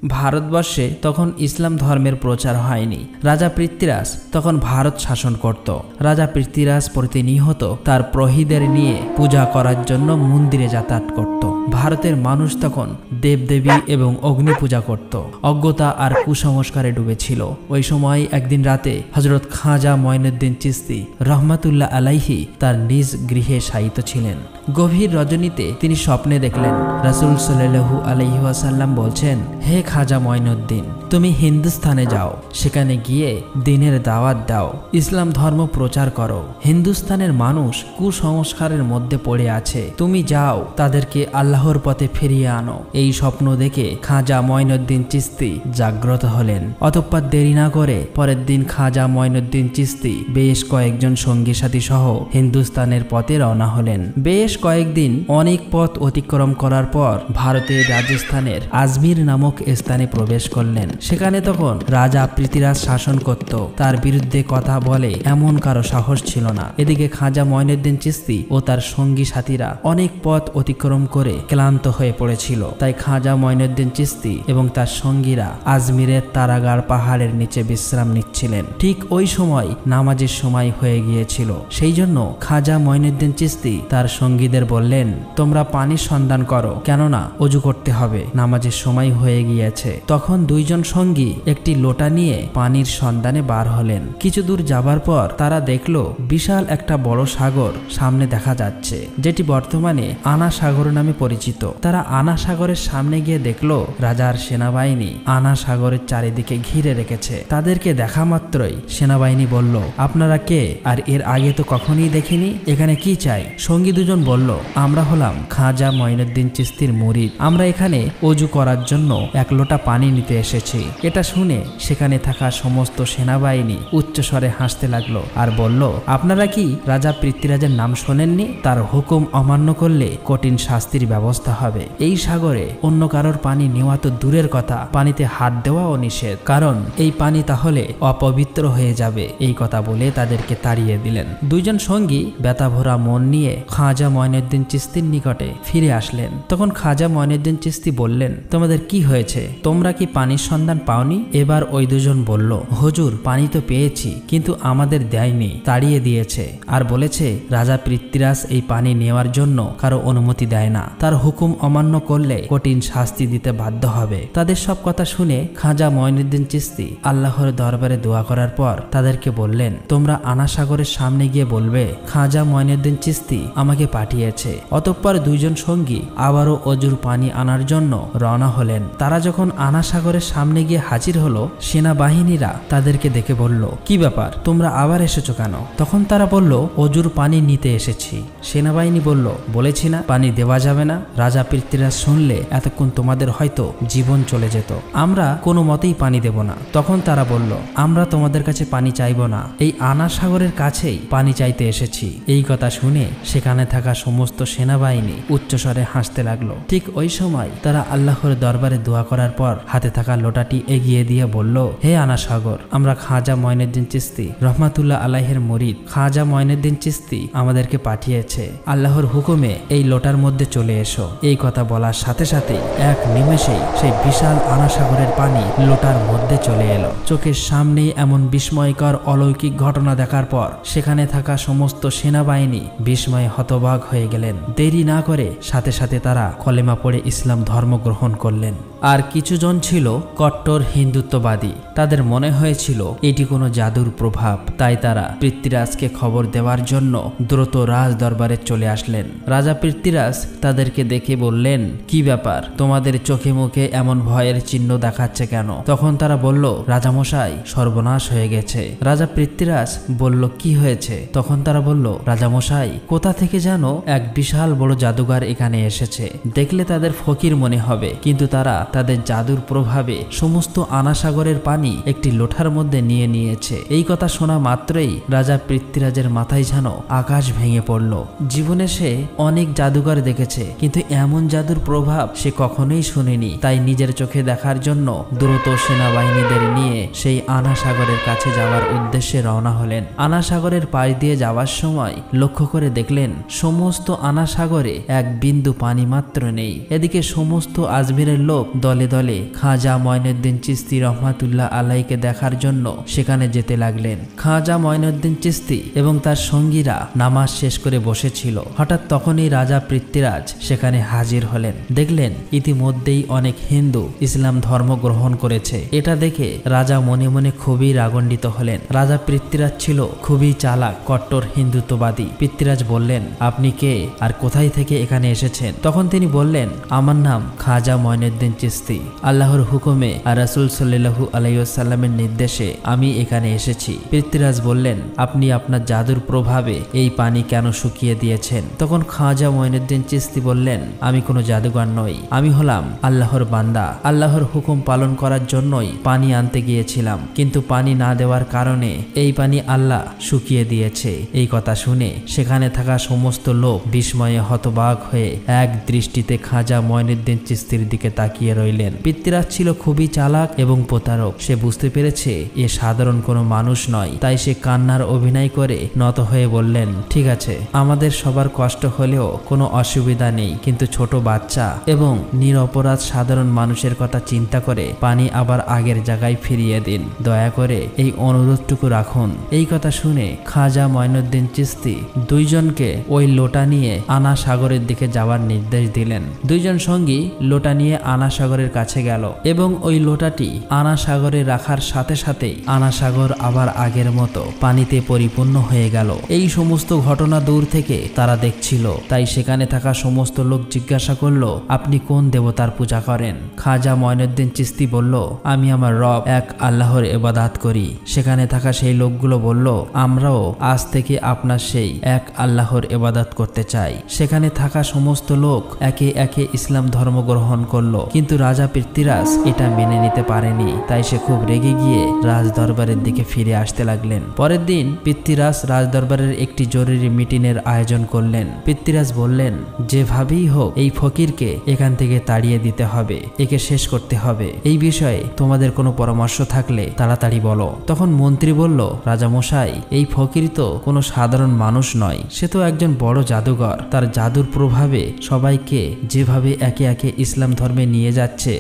ভারতবর্ষে তখন ইসলাম ধর্মের প্রচার হয়নি। রাজা পৃথ্বীরাজ তখন ভারত শাসন করত। রাজা পৃথ্বীরাজ প্রতিনিয়ত তার প্রহরীদের নিয়ে পূজা করার জন্য মন্দিরে যাতায়াত করত। ভারতের মানুষ তখন দেবদেবী এবং অগ্নি পূজা করত, অজ্ঞতা আর কুসংস্কারে ডুবেছিল। ওই সময় একদিন রাতে হযরত খাজা মঈনুদ্দিন চিশতি রহমাতুল্লাহ আলাইহি তার নিজ গৃহে শায়িত ছিলেন। গভীর রজনীতে তিনি স্বপ্নে দেখলেন রাসূল সাল্লাল্লাহু আলাইহি ওয়াসাল্লাম বলছেন, হে খাজা মঈনুদ্দিন, তুমি হিন্দুস্তানে যাও, সেখানে গিয়ে দ্বীনের দাওয়াত দাও, ইসলাম ধর্ম প্রচার করো। হিন্দুস্তানের মানুষ কুসংস্কারের মধ্যে পড়ে আছে, তুমি যাও, তাদেরকে আল্লাহর পথে ফিরিয়ে আনো। এই স্বপ্ন দেখে খাজা মঈনুদ্দিন চিশতি জাগ্রত হলেন। অতঃপর দেরি না করে পরের দিন খাজা মঈনুদ্দিন চিশতি বেশ কয়েকজন সঙ্গী সাথী সহ হিন্দুস্তানের পথে রওনা হলেন। বেশ কয়েকদিন অনেক পথ অতিক্রম করার পর ভারতের রাজস্থানের আজমির নামক স্থানে প্রবেশ করলেন। সেখানে তখন রাজা পৃথ্বীরাজ শাসন করত। তার বিরুদ্ধে কথা বলে এমন কারো সাহস ছিল না। এদিকে খাজা মঈনুদ্দিন চিশতি ও তার সঙ্গী সাথীরা অনেক পথ অতিক্রম করে ক্লান্ত হয়ে পড়েছিল। তাই খাজা মঈনুদ্দিন চিশতি এবং তার সঙ্গীরা আজমিরের তারাগাড় পাহাড়ের নিচে বিশ্রাম নিচ্ছিলেন। ঠিক ওই সময় নামাজের সময় হয়ে গিয়েছিল। সেই জন্য খাজা মঈনুদ্দিন চিশতি তার সঙ্গীদের বললেন, তোমরা পানির সন্ধান করো, কেননা অজু করতে হবে, নামাজের সময় হয়ে গিয়েছে। তখন দুইজন সঙ্গী একটি লোটা নিয়ে পানির সন্ধানে বার হলেন। কিছু দূর যাবার পর তারা দেখল বিশাল একটা বড় সাগর সামনে দেখা যাচ্ছে, যেটি বর্তমানে আনা সাগর নামে পরিচিত। তারা আনা সাগরের সামনে গিয়ে দেখল রাজার সেনাবাহিনী আনা সাগরের চারিদিকে ঘিরে রেখেছে। তাদেরকে দেখা মাত্রই সেনাবাহিনী বলল, আপনারা কে, আর এর আগে তো কখনই দেখিনি, এখানে কি চাই? সঙ্গী দুজন বলল, আমরা হলাম খাজা মঈনুদ্দিন চিশতির মুরিদ, আমরা এখানে অজু করার জন্য এক লোটা পানি নিতে এসেছি। এটা শুনে সেখানে থাকা সমস্ত সেনাবাহিনী উচ্চস্বরে হাসতে লাগলো আর বলল, আপনারা কি রাজা পৃথ্বীরাজের নাম শোনেননি? তার হুকুম অমান্য করলে কঠিন শাস্তির ব্যবস্থা হবে। এই সাগরে অন্য কারোর পানি নেওয়া তো দূরের কথা, পানিতে হাত দেওয়াও নিষেধ, কারণ এই পানি তাহলে অপবিত্র হয়ে যাবে। এই কথা বলে তাদেরকে তাড়িয়ে দিলেন। দুইজন সঙ্গী ব্যথাভরা মন নিয়ে খাজা মঈনুদ্দিন চিশতির নিকটে ফিরে আসলেন। তখন খাজা মঈনুদ্দিন চিশতি বললেন, তোমাদের কি হয়েছে? তোমরা কি পানির সন্ধান পাওনি? এবার ওই দুজন বলল, হুজুর, পানি তো পেয়েছি, কিন্তু আমাদের দেয়নি, তাড়িয়ে দিয়েছে, আর বলেছে রাজা পৃথ্বীরাজ এই পানি নেওয়ার জন্য কারো অনুমতি দেয় না, তার হুকুম অমান্য করলে কঠিন শাস্তি দিতে বাধ্য হবে। তাদের সব কথা শুনে খাজা মঈনুদ্দিন চিশতি আল্লাহর দরবারে দোয়া করার পর তাদেরকে বললেন, তোমরা আনা সাগরের সামনে গিয়ে বলবে খাজা মঈনুদ্দিন চিশতি আমাকে পাঠিয়েছে। অতঃপর দুইজন সঙ্গী আবারও অজুর পানি আনার জন্য রওনা হলেন। তারা যখন আনা সাগরের সামনে গিয়ে হাজির হলো, সেনাবাহিনীরা তাদেরকে দেখে বলল, কি ব্যাপার, তোমরা আবার এসেছো কেন? তখন তারা বলল, অজুর পানি নিতে এসেছি। সেনাবাহিনী বলল, বলেছি না পানি দেওয়া যাবে না, রাজা পৃথ্বীরাজ শুনলে এতক্ষণ তোমাদের হয়তো জীবন চলে যেত, আমরা কোনো মতেই পানি দেব না। তখন তারা বলল, আমরা তোমাদের কাছে পানি চাইব না, এই আনা সাগরের কাছেই পানি চাইতে এসেছি। এই কথা শুনে সেখানে থাকা সমস্ত সেনাবাহিনী উচ্চস্বরে হাসতে লাগলো। ঠিক ওই সময় তারা আল্লাহর দরবারে দোয়া করার পর হাতে থাকা লোটাটি এগিয়ে দিয়ে বলল, হে আনা সাগর, আমরা খাজা মঈনুদ্দিন চিশতি রহমাতুল্লাহ আলাইহির মুরিদ, খাজা মঈনুদ্দিন চিশতি আমাদেরকে পাঠিয়েছে, আল্লাহর হুকুমে এই লোটার মধ্যে চলে এসো। এই কথা বলার সাথে সাথে এক নিমেষেই সেই বিশাল আনা সাগরের পানি লোটার মধ্যে চলে এলো। চোখের সামনেই এমন বিস্ময়কর অলৌকিক ঘটনা দেখার পর সেখানে থাকা সমস্ত সেনাবাহিনী বিস্ময়ে হতবাক হয়ে গেলেন। দেরি না করে সাথে সাথে তারা কলেমা পড়ে ইসলাম ধর্ম গ্রহণ করলেন। আর কিছুজন ছিল কট্টর হিন্দুত্ববাদী। তাদের মনে হয়েছিল এটি কোনো জাদুর প্রভাব, তাই তারা পৃথ্বীরাজকে খবর দেওয়ার জন্য দ্রুত রাজ দরবারে চলে আসলেন। রাজা পৃথ্বীরাজ তাদেরকে দেখে বললেন, কি ব্যাপার, তোমাদের চোখে মুখে এমন ভয়ের চিহ্ন দেখাচ্ছে কেন? তখন তারা বলল, রাজামশাই, সর্বনাশ হয়ে গেছে। রাজা পৃথ্বীরাজ বলল, কি হয়েছে? তখন তারা বলল, রাজামশাই, কোথা থেকে যেন এক বিশাল বড় জাদুঘর এখানে এসেছে, দেখলে তাদের ফকির মনে হবে, কিন্তু তারা তাদের জাদুর প্রভাবে সমস্ত আনা সাগরের পানি পানি একটি লোটার মধ্যে নিয়ে নিয়েছে। এই কথা শোনা মাত্রই রাজা পৃথ্বীরাজের মাথায় যেন আকাশ ভেঙে পড়ল। জীবনে সে অনেক জাদুঘর দেখেছে, কিন্তু এমন জাদুর প্রভাব সে কখনোই শুনেনি। তাই নিজের চোখে দেখার জন্য দ্রুত সেনাবাহিনীদের নিয়ে সেই আনা সাগরের কাছে যাওয়ার উদ্দেশ্যে রওনা হলেন। আনা সাগরের পাশ দিয়ে যাওয়ার সময় লক্ষ্য করে দেখলেন সমস্ত আনা সাগরে এক বিন্দু পানি মাত্র নেই। এদিকে সমস্ত আজমিরের লোক দলে দলে খাজা মঈনুদ্দিন চিশতি রহমাতুল্লাহ আলাইকে দেখার জন্য সেখানে যেতে লাগলেন। খাজা মঈনুদ্দিন চিশতি এবং তার সঙ্গীরা নামাজ শেষ করে বসেছিল। হঠাৎ তখনই রাজা পৃথ্বীরাজ সেখানে হাজির হলেন। দেখলেন ইতিমধ্যেই অনেক হিন্দু ইসলাম ধর্ম গ্রহণ করেছে। এটা দেখে রাজা মনে মনে খুবই রাগান্বিত হলেন। রাজা পৃথ্বীরাজ ছিল খুবই চালাক, কট্টর হিন্দুত্ববাদী। পৃথ্বীরাজ বললেন, আপনি কে আর কোথায় থেকে এখানে এসেছেন? তখন তিনি বললেন, আমার নাম খাজা মঈনুদ্দিন চিশতি। আল্লাহর হুকুমে আর রাসূল সাল্লাল্লাহু আলাইহি ওয়াসাল্লামের নির্দেশে আমি এখানে এসেছি। পৃথ্বীরাজ বললেন, আপনি আপনার জাদুর প্রভাবে এই পানি কেন শুকিয়ে দিয়েছেন? তখন খাজা মঈনুদ্দিন চিশতি বললেন, আমি কোনো জাদুকর নই, আমি হলাম আল্লাহর বান্দা। আল্লাহর হুকুম পালন করার জন্যই পানি আনতে গিয়েছিলাম, কিন্তু পানি না দেওয়ার কারণে এই পানি আল্লাহ শুকিয়ে দিয়েছে। এই কথা শুনে সেখানে থাকা সমস্ত লোক বিস্ময়ে হতবাক হয়ে এক দৃষ্টিতে খাজা মঈনুদ্দিন চিশতির দিকে তাকিয়ে রইলেন। পৃথ্বীরাজ ছিল খুবই চালাক এবং প্রতারক। সে বুঝতে পেরেছে এ সাধারণ কোনো মানুষ নয়। তাই সে কান্নার অভিনয় করে নত হয়ে বললেন, ঠিক আছে, আমাদের সবার কষ্ট হলেও কোনো অসুবিধা নেই, কিন্তু ছোট বাচ্চা এবং নিরপরাধ সাধারণ মানুষের কথা চিন্তা করে পানি আবার আগের জায়গায় ফিরিয়ে দিন। দয়া করে এই অনুরোধটুকু রাখুন। এই কথা শুনে খাজা মঈনুদ্দিন চিশতি দুইজনকে ওই লোটা নিয়ে আনা সাগরের দিকে যাওয়ার নির্দেশ দিলেন। দুইজন সঙ্গী লোটা নিয়ে আনা সাগরের কাছে গেল এবং ওই লোটাটি আনা সাগরে রাখার সাথে সাথেই আনা সাগর আবার আগের মতো পানিতে পরিপূর্ণ হয়ে গেল। এই সমস্ত ঘটনা দূর থেকে তারা দেখছিল। তাই সেখানে থাকা সমস্ত লোক জিজ্ঞাসা করলো, আপনি কোন দেবতার পূজা করেন? খাজা মঈনুদ্দিন চিশতি বলল, আমি আমার রব এক আল্লাহর ইবাদত করি। সেখানে থাকা সেই লোকগুলো বলল, আমরাও আজ থেকে আপনার সেই এক আল্লাহর ইবাদত করতে চাই। সেখানে থাকা সমস্ত লোক একে একে ইসলাম ধর্ম গ্রহণ করলো, কিন্তু রাজা পৃথ্বীরাজ এটা মেনে নিতে পারেনি। তাই সে খুব রেগে গিয়ে রাজ দরবারের দিকে ফিরে আসতে লাগলেন। পরের দিন পৃথ্বীরাজ রাজ দরবারের একটি জরুরি মিটিংয়ের আয়োজন করলেন। পৃথ্বীরাজ বললেন, যেভাবেই হোক এই ফকিরকে এখান থেকে তাড়িয়ে দিতে হবে, একে শেষ করতে হবে। এই বিষয়ে তোমাদের কোনো পরামর্শ থাকলে তাড়াতাড়ি বলো। তখন মন্ত্রী বলল, রাজা মশাই, এই ফকির তো কোনো সাধারণ মানুষ নয়, সে তো একজন বড় জাদুঘর। তার জাদুর প্রভাবে সবাইকে যেভাবে একে একে ইসলাম ধর্মে নিয়ে যাচ্ছে,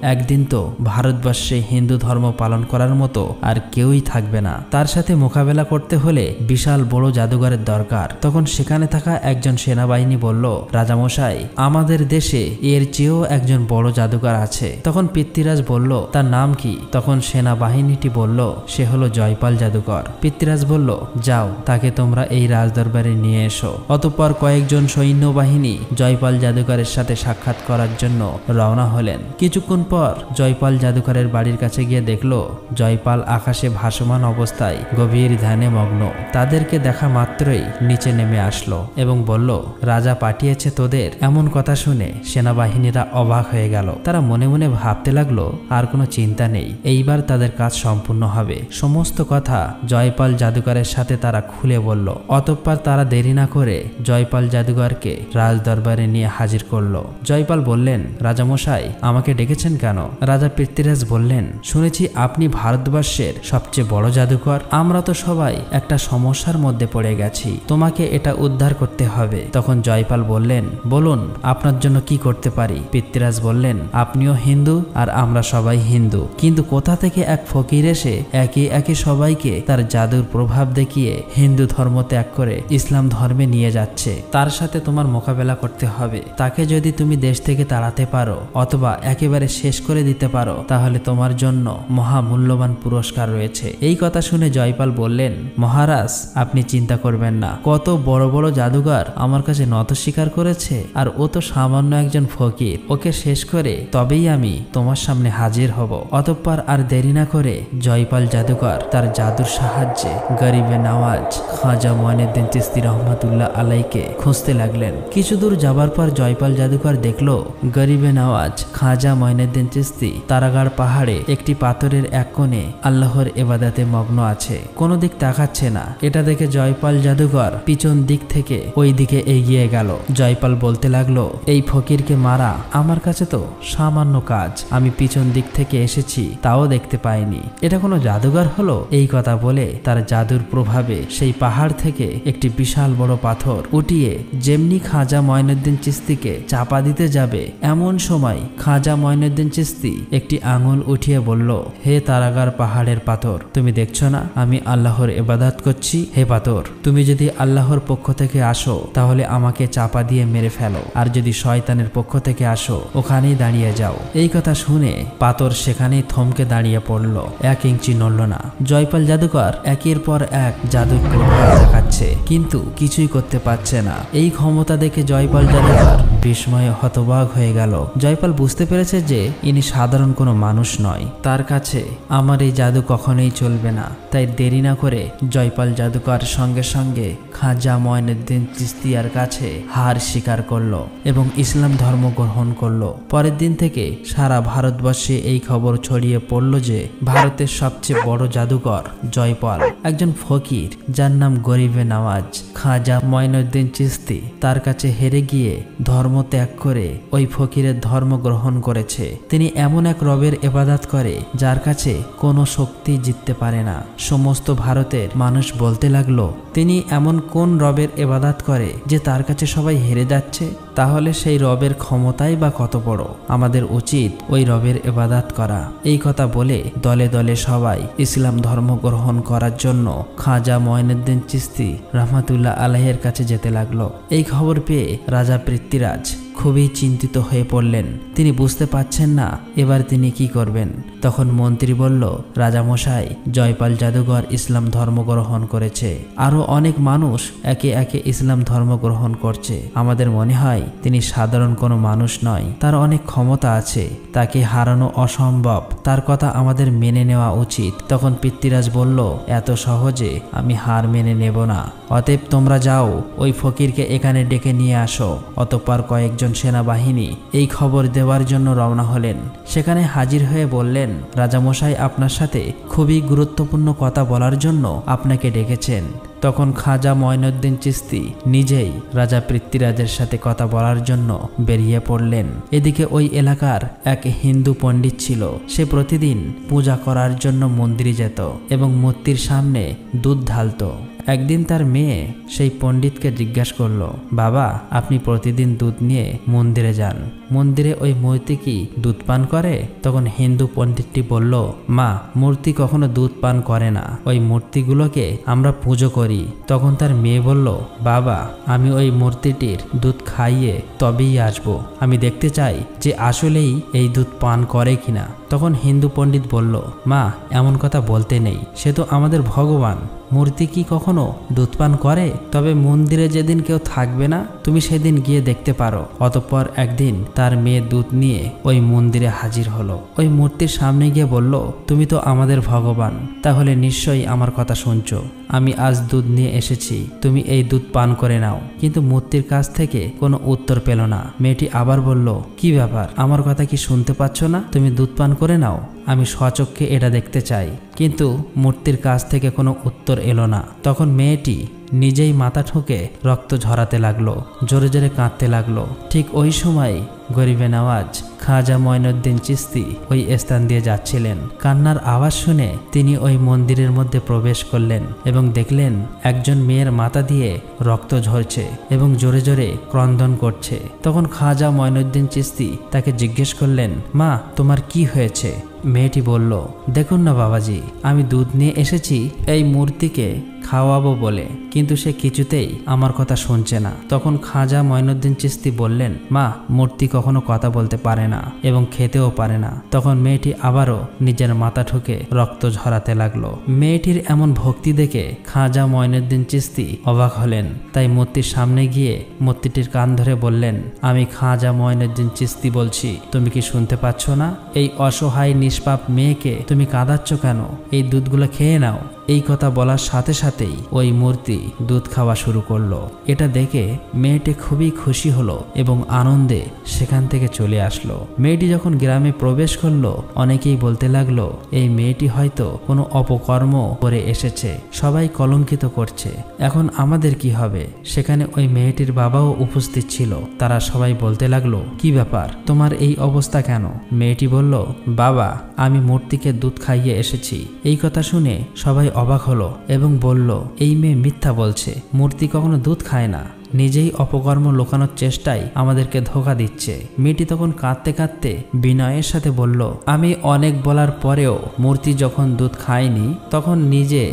একদিন তো ভারতবর্ষে হিন্দু ধর্ম পালন করার মতো আর কেউই থাকবে না। তার সাথে মোকাবেলা করতে হলে বিশাল বড় জাদুঘরের দরকার। তখন সেখানে থাকা একজন সেনাবাহিনী বলল, রাজামশাই, আমাদের দেশে এর চেয়েও একজন বড় জাদুঘর আছে। তখন পৃথ্বীরাজ বলল, তার নাম কি? তখন সেনাবাহিনীটি বলল, সে হলো জয়পাল জাদুকর। পৃথ্বীরাজ বলল, যাও, তাকে তোমরা এই রাজদরবারে নিয়ে এসো। অতঃপর কয়েকজন সৈন্যবাহিনী জয়পাল জাদুকরের সাথে সাক্ষাৎ করার জন্য রওনা হলেন। কিছুক্ষণ পর জয়পাল জাদুকরের বাড়ির কাছে গিয়ে দেখল জয়পাল আকাশে ভাসমান অবস্থায় গভীর ধ্যানে মগ্ন। তাদেরকে দেখা মাত্রই নিচে নেমে আসলো এবং বলল, রাজা পাঠিয়েছে তোদের। এমন কথা শুনে সেনাবাহিনীরা অবাক হয়ে গেল। তারা মনে মনে ভাবতে লাগলো, আর কোনো চিন্তা নেই, এইবার তাদের কাজ সম্পূর্ণ হবে। সমস্ত কথা জয়পাল জাদুকরের সাথে তারা খুলে বলল। অতঃপর তারা দেরি না করে জয়পাল জাদুকরকে রাজ দরবারে নিয়ে হাজির করলো। জয়পাল বললেন, রাজামশাই, আমাকে ডেকেছেন কেন? রাজা পৃথ্বীরাজ বললেন, শুনেছি আপনি ভারতবর্ষের সবচেয়ে বড় জাদুকর। আমরা তো সবাই একটা সমস্যার মধ্যে পড়ে গেছি, তোমাকে এটা উদ্ধার করতে হবে। তখন জয়পাল বললেন, বলুন আপনার জন্য কি করতে পারি? পৃথ্বীরাজ বললেন, আপনিও হিন্দু আর আমরা সবাই হিন্দু, কিন্তু কোথা থেকে এক ফকির এসে একে একে সবাইকে তার জাদুর প্রভাব দেখিয়ে হিন্দু ধর্ম ত্যাগ করে ইসলাম ধর্মে নিয়ে যাচ্ছে। তার সাথে তোমার মোকাবেলা করতে হবে। তাকে যদি তুমি দেশ থেকে তাড়াতে পারো অথবা একেবারে শেষ করে দিতে পারো, তাহলে তোমার জন্য মহামূল্যবান পুরস্কার রয়েছে। এই কথা শুনে জয়পাল বললেন, মহারাজ, আপনি চিন্তা করবেন না, কত বড় বড় জাদুঘর আমার কাছে নত স্বীকার করেছে, আর ও তো সামান্য একজন ফকির। ওকে শেষ করে তবেই আমি তোমার সামনে হাজির হব। অতঃপর আর দেরি না করে জয়পাল জাদুকর তার জাদুর সাহায্যে গরিবে নওয়াজ খাজা মঈনুদ্দিন চিশতি রহমাতুল্লাহ আলাইকে খুঁজতে লাগলেন। কিছু দূর যাবার পর জয়পাল জাদুকর দেখলো গরিবে নওয়াজ খাজা মঈনুদ্দিন চিশতি তারাগাড় পাহাড়ে একটি পাথরের এক কোণে আল্লাহর ইবাদতে মগ্ন আছে, কোনো দিক তাকাচ্ছে না। এটা দেখে জয়পাল জাদুঘর পিছন দিক থেকে ওই দিকে এগিয়ে গেল। জয়পাল বলতে লাগলো, এই ফকিরকে মারা আমার কাছে তো সামান্য কাজ, আমি পিছন দিক থেকে এসেছি তাও দেখতে পাইনি, এটা কোনো জাদুঘর হলো? এই কথা বলে তার জাদুর প্রভাবে সেই পাহাড় থেকে একটি বিশাল বড় পাথর উঠিয়ে যেমনি খাজা মঈনুদ্দিন চিশতিকে চাপা দিতে যাবে, এমন সময় খাজা মঈনুদ্দিন চিশতি একটি আঙুল উঠিয়ে বলল, হে তারাগার পাহাড়ের পাথর, তুমি দেখছো না আমি আল্লাহর ইবাদত করছি? হে পাথর, তুমি যদি আল্লাহর পক্ষ থেকে আসো তাহলে আমাকে চাপা দিয়ে মেরে ফেলো, আর যদি শয়তানের পক্ষ থেকে আসো ওখানেই দাঁড়িয়ে যাও। এই কথা শুনে পাথর সেখানেই থমকে দাঁড়িয়ে পড়ল, 1 ইঞ্চি নড়ল না। জয়পাল জাদুকর একের পর এক জাদুর প্রভাব দেখাচ্ছে কিন্তু কিছুই করতে পারছে না। এই ক্ষমতা দেখে জয়পাল জাদুকর বিস্ময়ে হতবাক হয়ে গেল। জয়পাল বুঝতে পেরেছে যে ইনি সাধারণ কোনো মানুষ নয়, তার কাছে আমার এই জাদু কখনোই চলবে না। তাই দেরি না করে জয়পাল জাদুকর সঙ্গে সঙ্গে খাজা মঈনুদ্দিন চিশতিয়ার কাছে হার স্বীকার করলো এবং ইসলাম ধর্ম গ্রহণ করলো। পরের দিন থেকে সারা ভারতবর্ষে এই খবর ছড়িয়ে পড়ল যে ভারতের সবচেয়ে বড় জাদুকর জয়পাল একজন ফকির, যার নাম গরিবে নওয়াজ খাজা মঈনুদ্দিন চিশতি, তার কাছে হেরে গিয়ে ধর্ম ত্যাগ করে ওই ফকিরের ধর্ম গ্রহণ করেছে। তিনি এমন এক রবের ইবাদত করে যার কাছে কোনো শক্তি জিততে পারে না। সমস্ত ভারতের মানুষ বলতে লাগলো, তিনি এমন কোন রবের ইবাদত করে যে তার কাছে সবাই হেরে যাচ্ছে? তাহলে সেই রবের ক্ষমতাই বা কত বড়, আমাদের উচিত ওই রবের ইবাদত করা। এই কথা বলে দলে দলে সবাই ইসলাম ধর্ম গ্রহণ করার জন্য খাজা মঈনুদ্দিন চিশতি রহমাতুল্লাহ আলাইহির কাছে যেতে লাগলো। এই খবর পেয়ে রাজা পৃথ্বীরাজ খুবই চিন্তিত হয়ে পড়লেন। তিনি বুঝতে পারছেন না এবার তিনি কি করবেন। তখন মন্ত্রী বলল, রাজামশাই, জয়পাল জাদুঘর ইসলাম ধর্ম গ্রহণ করেছে, আরো অনেক মানুষ একে একে ইসলাম ধর্ম গ্রহণ করছে। আমাদের মনে হয় তিনি সাধারণ কোনো মানুষ নয়, তার অনেক ক্ষমতা আছে, তাকে হারানো অসম্ভব, তার কথা আমাদের মেনে নেওয়া উচিত। তখন পৃথ্বীরাজ বলল, এত সহজে আমি হার মেনে নেব না, অতএব তোমরা যাও ওই ফকিরকে এখানে ডেকে নিয়ে আসো। অতঃপর কয়েকজন সেনাবাহিনী এই খবর দেওয়ার জন্য রওনা হলেন। সেখানে হাজির হয়ে বললেন, রাজামশাই আপনার সাথে খুবই গুরুত্বপূর্ণ কথা বলার জন্য আপনাকে ডেকেছেন। তখন খাজা মঈনুদ্দিন চিশতি নিজেই রাজা পৃথ্বীরাজের সাথে কথা বলার জন্য বেরিয়ে পড়লেন। এদিকে ওই এলাকার এক হিন্দু পণ্ডিত ছিল, সে প্রতিদিন পূজা করার জন্য মন্দিরে যেত এবং মূর্তির সামনে দুধ ঢালতো। একদিন তার মেয়ে সেই পণ্ডিতকে জিজ্ঞাসা করলো, বাবা, আপনি প্রতিদিন দুধ নিয়ে মন্দিরে যান, মন্দিরে ওই মূর্তি কি দুধ পান করে? তখন হিন্দু পণ্ডিতটি বলল, মা, মূর্তি কখনো দুধ পান করে না, ওই মূর্তিগুলোকে আমরা পুজো করি। তখন তার মেয়ে বলল, বাবা, আমি ওই মূর্তিটির দুধ খাইয়ে তবেই আসবো, আমি দেখতে চাই যে আসলেই এই দুধ পান করে কিনা। তখন হিন্দু পণ্ডিত বলল, মা, এমন কথা বলতে নেই, সে তো আমাদের ভগবান, মূর্তি কি কখনো দুধ পান করে? তবে মন্দিরে যেদিন কেউ থাকবে না তুমি সেদিন গিয়ে দেখতে পারো। অতঃপর একদিন তার মেয়ে দুধ নিয়ে ওই মন্দিরে হাজির হলো। ওই মূর্তির সামনে গিয়ে বলল, তুমি তো আমাদের ভগবান, তাহলে নিশ্চয়ই আমার কথা শুনছো। আমি আজ দুধ নিয়ে এসেছি, তুমি এই দুধ পান করে নাও। কিন্তু মূর্তির কাছ থেকে কোনো উত্তর পেল না। মেয়েটি আবার বলল, কি ব্যাপার, আমার কথা কি শুনতে পাচ্ছ না? তুমি দুধ পান করে নাও, আমি স্বচক্ষে এটা দেখতে চাই। কিন্তু মূর্তির কাছ থেকে কোনো উত্তর এলো না। তখন মেয়েটি নিজেই মাথা ঠুকে রক্ত ঝরাতে লাগলো, জোরে জোরে কাঁদতে লাগলো। ঠিক ওই সময় গরিবে নওয়াজ খাজা মঈনুদ্দিন চিশতি ওই স্থান দিয়ে যাচ্ছিলেন। কান্নার আওয়াজ শুনে তিনি ওই মন্দিরের মধ্যে প্রবেশ করলেন এবং দেখলেন একজন মেয়ের মাথা দিয়ে রক্ত ঝরছে এবং জোরে জোরে ক্রন্দন করছে। তখন খাজা মঈনুদ্দিন চিশতি তাকে জিজ্ঞেস করলেন, মা, তোমার কি হয়েছে? মেয়েটি বলল, দেখুন না বাবাজি, আমি দুধ নিয়ে এসেছি এই মূর্তিকে খাওয়াবো বলে, কিন্তু সে কিছুতেই আমার কথা শুনছে না। তখন খাজা মঈনুদ্দিন চিশতি বললেন, মা, মূর্তি কখনো কথা বলতে পারে না এবং খেতেও পারে না। তখন মেয়েটি আবারও নিজের মাথা ঠুকে রক্ত ঝরাতে লাগলো। মেয়েটির এমন ভক্তি দেখে খাজা মঈনুদ্দিন চিশতি অবাক হলেন। তাই মূর্তির সামনে গিয়ে মূর্তিটির কান ধরে বললেন, আমি খাজা মঈনুদ্দিন চিশতি বলছি, তুমি কি শুনতে পাচ্ছ না? এই অসহায় নিষ্পাপ মেয়েকে তুমি কাঁদাচ্ছ কেন? এই দুধগুলো খেয়ে নাও। এই কথা বলার সাথে সাথেই ওই মূর্তি দুধ খাওয়া শুরু করলো। এটা দেখে মেয়েটি খুবই খুশি হলো এবং আনন্দে সেখান থেকে চলে আসলো। মেয়েটি যখন গ্রামে প্রবেশ করলো, অনেকেই বলতে লাগলো এই মেয়েটি হয়তো কোনো অপকর্ম করে এসেছে, সবাই কলঙ্কিত করছে, এখন আমাদের কি হবে। সেখানে ওই মেয়েটির বাবাও উপস্থিত ছিল। তারা সবাই বলতে লাগলো কি ব্যাপার, তোমার এই অবস্থা কেন? মেয়েটি বলল, বাবা আমি মূর্তিকে দুধ খাইয়ে এসেছি। এই কথা শুনে সবাই অবাক হলো এবং বলল এই মেয়ে মিথ্যা বলছে, মূর্তি কখনো দুধ খায় না, নিজেই অপকর্ম লুকানোর চেষ্টায় আমাদেরকে ধোঁকা দিচ্ছে। মেয়েটি তখন কাঁদতে কাঁদতে বিনয়ের সাথে বলল, আমি অনেক বলার পরেও মূর্তি যখন দুধ খায়নি তখন নিজে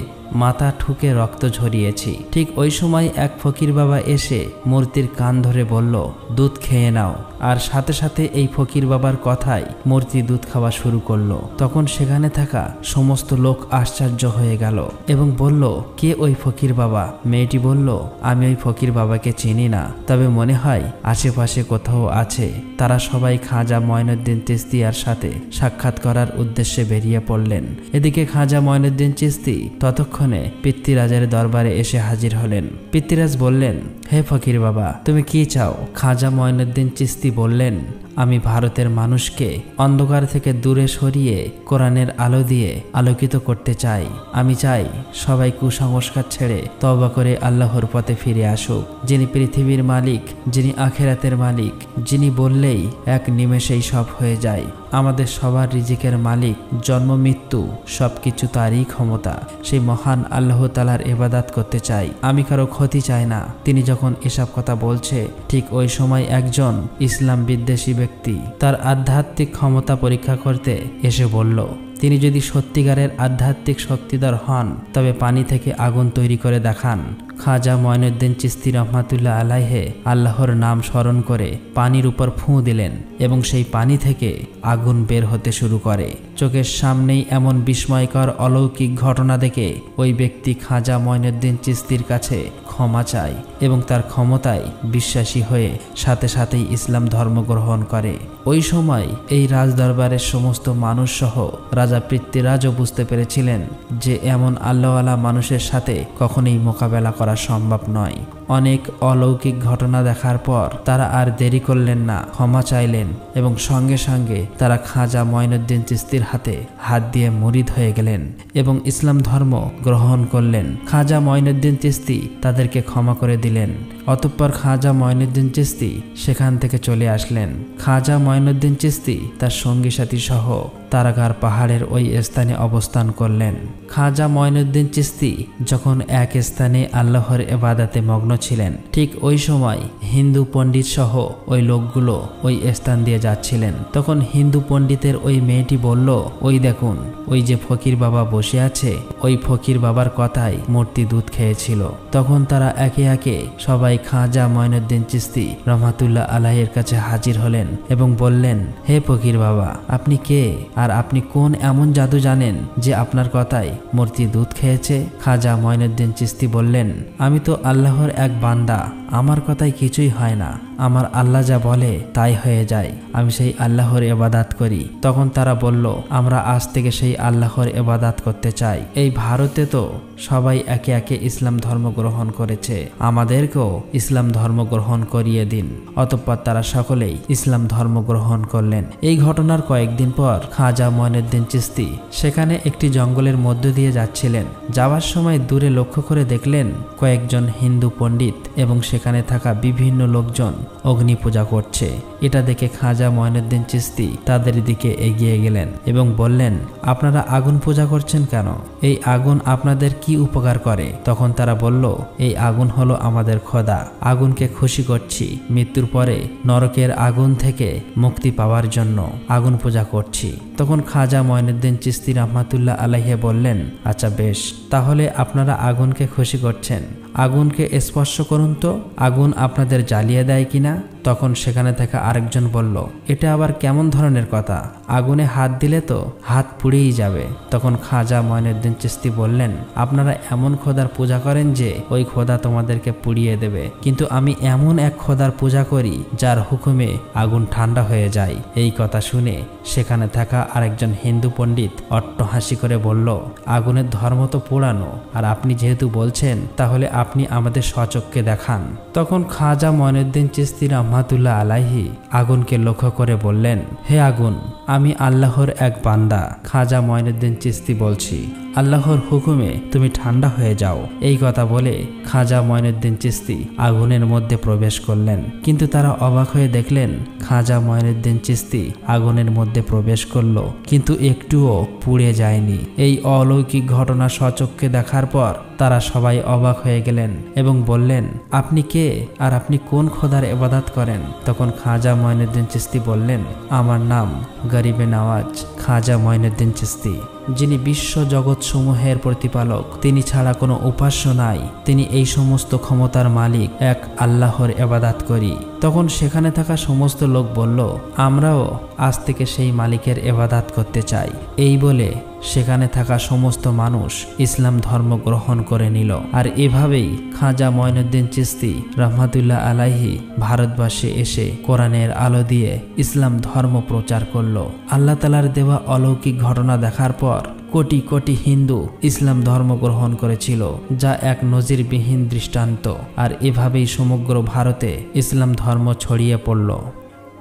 মাথা ঠুকে রক্ত ঝরিয়েছি। ঠিক ওই সময় এক ফকির বাবা এসে মূর্তির কান ধরে বলল দুধ খেয়ে নাও, আর সাথে সাথে এই ফকির বাবার কথায় মূর্তি দুধ খাওয়া শুরু করলো। তখন সেখানে থাকা সমস্ত লোক আশ্চর্য হয়ে গেল এবং বলল কে ওই ফকির বাবা? মেয়েটি বলল, আমি ওই ফকির বাবাকে চিনি না, তবে মনে হয় আশেপাশে কোথাও আছে। তারা সবাই খাজা মঈনুদ্দিন চিশতিয়ার সাথে সাক্ষাৎ করার উদ্দেশ্যে বেরিয়ে পড়লেন। এদিকে খাজা মঈনুদ্দিন চিশতি ততক্ষণে পৃথ্বীরাজের দরবারে এসে হাজির হলেন। পৃথ্বীরাজ বললেন, হে ফকির বাবা তুমি কি চাও? খাজা মঈনুদ্দিন চিশতি বললেন, আমি ভারতের মানুষকে অন্ধকার থেকে দূরে সরিয়ে কোরআনের আলো দিয়ে আলোকিত করতে চাই। আমি চাই সবাই কুসংস্কার ছেড়ে তওবা করে আল্লাহর পথে ফিরে আসুক, যিনি পৃথিবীর মালিক, যিনি আখিরাতের মালিক, যিনি বললেই এক নিমেষেই সব হয়ে যায়। আমাদের সবার রিজিকের মালিক, জন্ম মৃত্যু সবকিছু তারই ক্ষমতা। সেই মহান আল্লাহ তাআলার ইবাদত করতে চাই, আমি কারো ক্ষতি চাই না। তিনি যখন এসব কথা বলছে ঠিক ওই সময় একজন ইসলাম বিদ্বেষী ব্যক্তি তার আধ্যাত্মিক ক্ষমতা পরীক্ষা করতে এসে বলল, তিনি যদি সত্যিকারের আধ্যাত্মিক শক্তিধর হন তবে পানি থেকে আগুন তৈরি করে দেখান। খাজা মঈনুদ্দিন চিশতি রহমাতুল্লাহ আলাইহে আল্লাহর নাম স্মরণ করে পানির উপর ফুঁ দিলেন এবং সেই পানি থেকে আগুন বের হতে শুরু করে। চোখের সামনেই এমন বিস্ময়কর অলৌকিক ঘটনা দেখে ওই ব্যক্তি খাজা মঈনুদ্দিন চিশতির কাছে ক্ষমা চায় এবং তার ক্ষমতায় বিশ্বাসী হয়ে সাথে সাথেই ইসলাম ধর্ম গ্রহণ করে। ওই সময় এই রাজদরবারের সমস্ত মানুষ সহ রাজা পৃথ্বীরাজও বুঝতে পেরেছিলেন যে এমন আল্লাহওয়ালা মানুষের সাথে কখনোই মোকাবেলা করা সম্ভব নয়। অনেক অলৌকিক ঘটনা দেখার পর তারা আর দেরি করলেন না, ক্ষমা চাইলেন এবং সঙ্গে সঙ্গে তারা খাজা মঈনুদ্দিন চিশতির হাতে হাত দিয়ে মুরিদ হয়ে গেলেন এবং ইসলাম ধর্ম গ্রহণ করলেন। খাজা মঈনুদ্দিন চিশতি তাদেরকে ক্ষমা করে দিলেন। অতঃপর খাজা মঈনুদ্দিন চিশতি সেখান থেকে চলে আসলেন। খাজা মঈনুদ্দিন চিশতি তার সঙ্গী সাথী সহ তারাগার পাহাড়ের ওই স্থানে অবস্থান করলেন। খাজা মঈনুদ্দিন চিশতি যখন এক স্থানে আল্লাহর ইবাদতে মগ্ন ছিলেন, ঠিক ওই সময় হিন্দু পণ্ডিত সহ ওই লোকগুলো ওই স্থান দিয়ে যাচ্ছিলেন। তখন হিন্দু পণ্ডিতের ওই মেয়েটি বলল, ওই দেখুন ওই যে ফকির বাবা বসে আছে, ওই ফকির বাবার কথায় মূর্তি দুধ খেয়েছিল। তখন তারা একে একে সবাই খাজা মঈনুদ্দিন চিশতি রহমাতুল্লাহ আলাইহির কাছে হাজির হলেন এবং বললেন, হে ফকির বাবা আপনি কে, আর আপনি কোন এমন জাদু জানেন যে আপনার কথায় মূর্তি দুধ খেয়েছে? খাজা মঈনুদ্দিন চিশতি বললেন, আমি তো আল্লাহর এক বান্দা, আমার কথায় কিছুই হয় না, আমার আল্লাহ যা বলে তাই হয়ে যায়, আমি সেই আল্লাহর ইবাদত করি। তখন তারা বলল, আমরা আজ থেকে সেই আল্লাহর ইবাদত করতে চাই। এই ভারতে তো সবাই একে একে ইসলাম ধর্ম গ্রহণ করেছে, আমাদেরকেও ইসলাম ধর্ম গ্রহণ করিয়ে দিন। অতঃপর তারা সকলেই ইসলাম ধর্ম গ্রহণ করলেন। এই ঘটনার কয়েকদিন পর খাজা মঈনুদ্দিন চিশতি সেখানে একটি জঙ্গলের মধ্য দিয়ে যাচ্ছিলেন। যাওয়ার সময় দূরে লক্ষ্য করে দেখলেন কয়েকজন হিন্দু পণ্ডিত এবং সেখানে থাকা বিভিন্ন লোকজন অগ্নি পূজা করছে। এটা দেখে খাজা মঈনুদ্দিন চিশতি তাদের দিকে এগিয়ে গেলেন এবং বললেন, আপনারা আগুন পূজা করছেন কেন? এই আগুন আপনাদের কি উপকার করে? তখন তারা বলল, এই আগুন হলো আমাদের খোদা, আগুনকে খুশি করছি, মৃত্যুর পরে নরকের আগুন থেকে মুক্তি পাওয়ার জন্য আগুন পূজা করছি। তখন খাজা মঈনুদ্দিন চিশতি রহমাতুল্লাহ আলাইহি বললেন, আচ্ছা বেশ, তাহলে আপনারা আগুনকে খুশি করছেন, আগুনকে স্পর্শ করুন তো, আগুন আপনাদের জ্বালিয়ে দেয় কিনা। তখন সেখানে থাকা আরেকজন বলল, এটা আবার কেমন ধরনের কথা? আগুনে হাত দিলে তো হাত পুড়েই যাবে। তখন খাজা মঈনুদ্দিন চিশতি বললেন, আপনারা এমন খোদার পূজা করেন যে ওই খোদা তোমাদেরকে পুড়িয়ে দেবে, কিন্তু আমি এমন এক খোদার পূজা করি যার হুকুমে আগুন ঠান্ডা হয়ে যায়। এই কথা শুনে সেখানে থাকা আরেকজন হিন্দু পণ্ডিত অট্টহাসি করে বলল, আগুনের ধর্ম তো পোড়ানো, আর আপনি যেহেতু বলছেন তাহলে আপনি আমাদের স্বচক্ষে দেখান। তখন খাজা মঈনুদ্দিন চিশতি রাহমাতুল্লাহ আলাইহি আগুনকে লক্ষ্য করে বললেন, হে আগুন, আমি আল্লাহর এক বান্দা খাজা মঈনুদ্দিন চিশতি বলছি, আল্লাহর হুকুমে তুমি ঠান্ডা হয়ে যাও। এই কথা বলে খাজা মঈনুদ্দিন চিশতি আগুনের মধ্যে প্রবেশ করলেন, কিন্তু তারা অবাক হয়ে দেখলেন খাজা মঈনুদ্দিন চিশতি আগুনের মধ্যে প্রবেশ করল, কিন্তু একটুও পুড়ে যায়নি। এই অলৌকিক ঘটনা স্বচক্ষে দেখার পর তারা সবাই অবাক হয়ে গেলেন এবং বললেন, আপনি কে আর আপনি কোন খোদার ইবাদত করেন? তখন খাজা মঈনুদ্দিন চিশতি বললেন, আমার নাম গরিবে নওয়াজ খাজা মঈনুদ্দিন চিশতি, যিনি বিশ্ব জগৎ সমূহের প্রতিপালক, তিনি ছাড়া কোনো উপাস্য নাই, তিনি এই সমস্ত ক্ষমতার মালিক, এক আল্লাহর ইবাদত করি। তখন সেখানে থাকা সমস্ত লোক বলল, আমরাও আজ থেকে সেই মালিকের ইবাদত করতে চাই। এই বলে সেখানে থাকা সমস্ত মানুষ ইসলাম ধর্ম গ্রহণ করে নিল। আর এভাবেই খাজা মঈনুদ্দিন চিশতি রাহমাতুল্লাহ আলাইহি ভারতবর্ষে এসে কোরআনের আলো দিয়ে ইসলাম ধর্ম প্রচার করল। আল্লাহ তাআলার দেওয়া অলৌকিক ঘটনা দেখার পর কোটি কোটি হিন্দু ইসলাম ধর্ম গ্রহণ করেছিল, যা এক নজিরবিহীন দৃষ্টান্ত। আর এভাবেই সমগ্র ভারতে ইসলাম ধর্ম ছড়িয়ে পড়ল।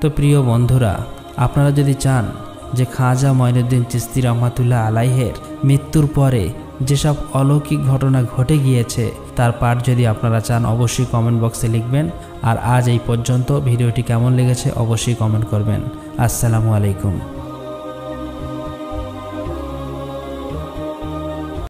তো প্রিয় বন্ধুরা, আপনারা যদি চান যে খাজা মঈনুদ্দিন চিশতি রাহমাতুল্লাহ আলাইহের মৃত্যুর পরে যেসব অলৌকিক ঘটনা ঘটে গিয়েছে তার পাঠ যদি আপনারা চান, অবশ্যই কমেন্ট বক্সে লিখবেন। আর আজ এই পর্যন্ত ভিডিওটি কেমন লেগেছে অবশ্যই কমেন্ট করবেন। আসসালামু আলাইকুম।